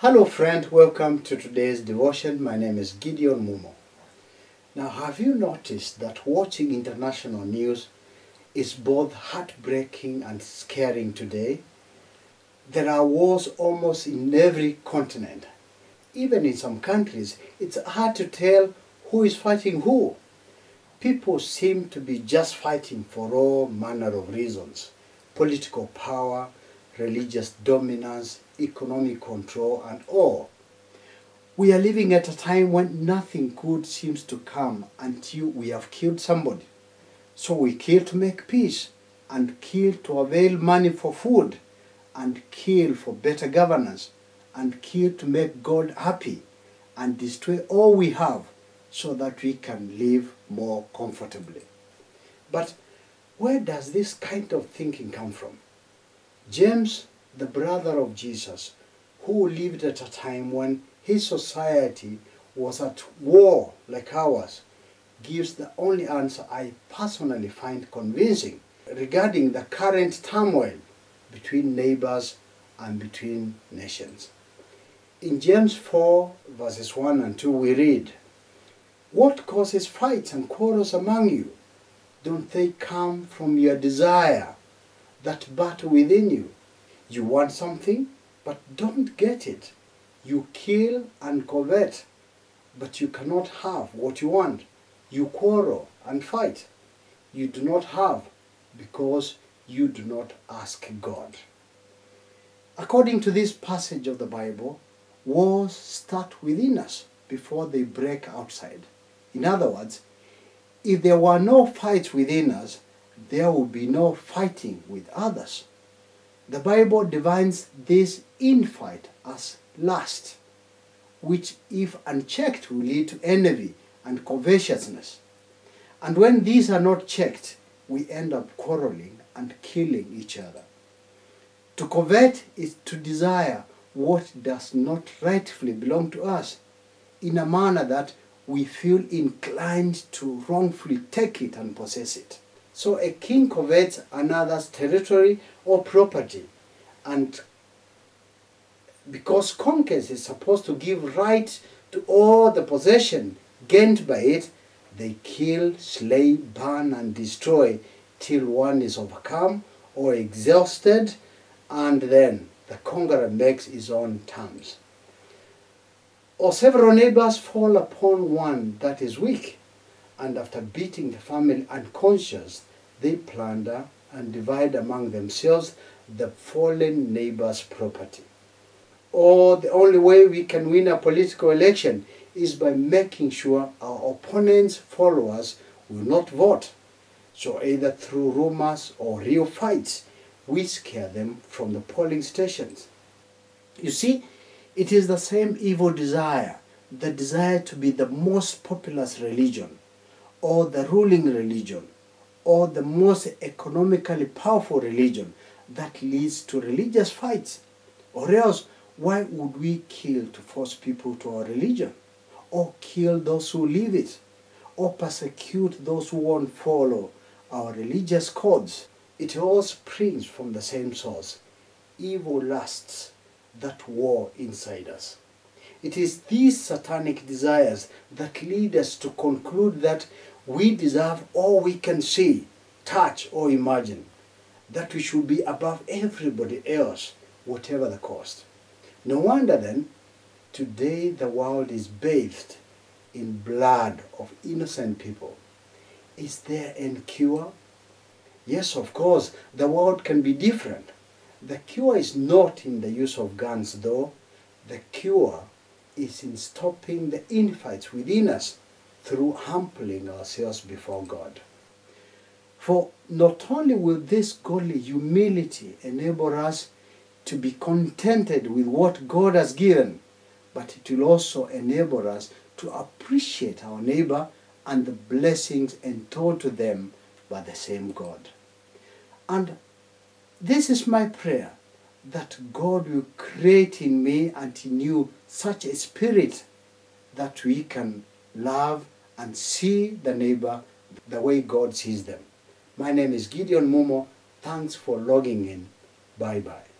Hello friend, welcome to today's devotion. My name is Gideon Mumo. Now, have you noticed that watching international news is both heartbreaking and scaring today? There are wars almost in every continent. Even in some countries, it's hard to tell who is fighting who. People seem to be just fighting for all manner of reasons: political power, religious dominance, economic control, and all. We are living at a time when nothing good seems to come until we have killed somebody. So we kill to make peace, and kill to avail money for food, and kill for better governance, and kill to make God happy, and destroy all we have so that we can live more comfortably. But where does this kind of thinking come from? James, the brother of Jesus, who lived at a time when his society was at war like ours, gives the only answer I personally find convincing regarding the current turmoil between neighbors and between nations. In James 4 verses 1 and 2 we read, "What causes fights and quarrels among you? Don't they come from your desire that battle within you? You want something, but don't get it. You kill and covet, but you cannot have what you want. You quarrel and fight. You do not have because you do not ask God." According to this passage of the Bible, wars start within us before they break outside. In other words, if there were no fights within us, there would be no fighting with others. The Bible defines this infight as lust, which if unchecked will lead to envy and covetousness. And when these are not checked, we end up quarreling and killing each other. To covet is to desire what does not rightfully belong to us in a manner that we feel inclined to wrongfully take it and possess it. So a king covets another's territory or property, and because conquest is supposed to give right to all the possession gained by it, they kill, slay, burn, and destroy till one is overcome or exhausted, and then the conqueror makes his own terms. Or several neighbors fall upon one that is weak, and after beating the family unconscious, they plunder and divide among themselves the fallen neighbor's property. Or the only way we can win a political election is by making sure our opponents' followers will not vote. So either through rumors or real fights, we scare them from the polling stations. You see, it is the same evil desire, the desire to be the most populous religion, or the ruling religion, or the most economically powerful religion that leads to religious fights. Or else, why would we kill to force people to our religion? Or kill those who live it? Or persecute those who won't follow our religious codes? It all springs from the same source: evil lusts that war inside us. It is these satanic desires that lead us to conclude that we deserve all we can see, touch, or imagine, that we should be above everybody else, whatever the cost. No wonder then, today the world is bathed in blood of innocent people. Is there any cure? Yes, of course, the world can be different. The cure is not in the use of guns, though. The cure is in stopping the infights within us through humbling ourselves before God. For not only will this godly humility enable us to be contented with what God has given, but it will also enable us to appreciate our neighbor and the blessings entailed to them by the same God. And this is my prayer, that God will create in me and in you such a spirit that we can love and see the neighbor the way God sees them. My name is Gideon Mumo. Thanks for logging in. Bye-bye.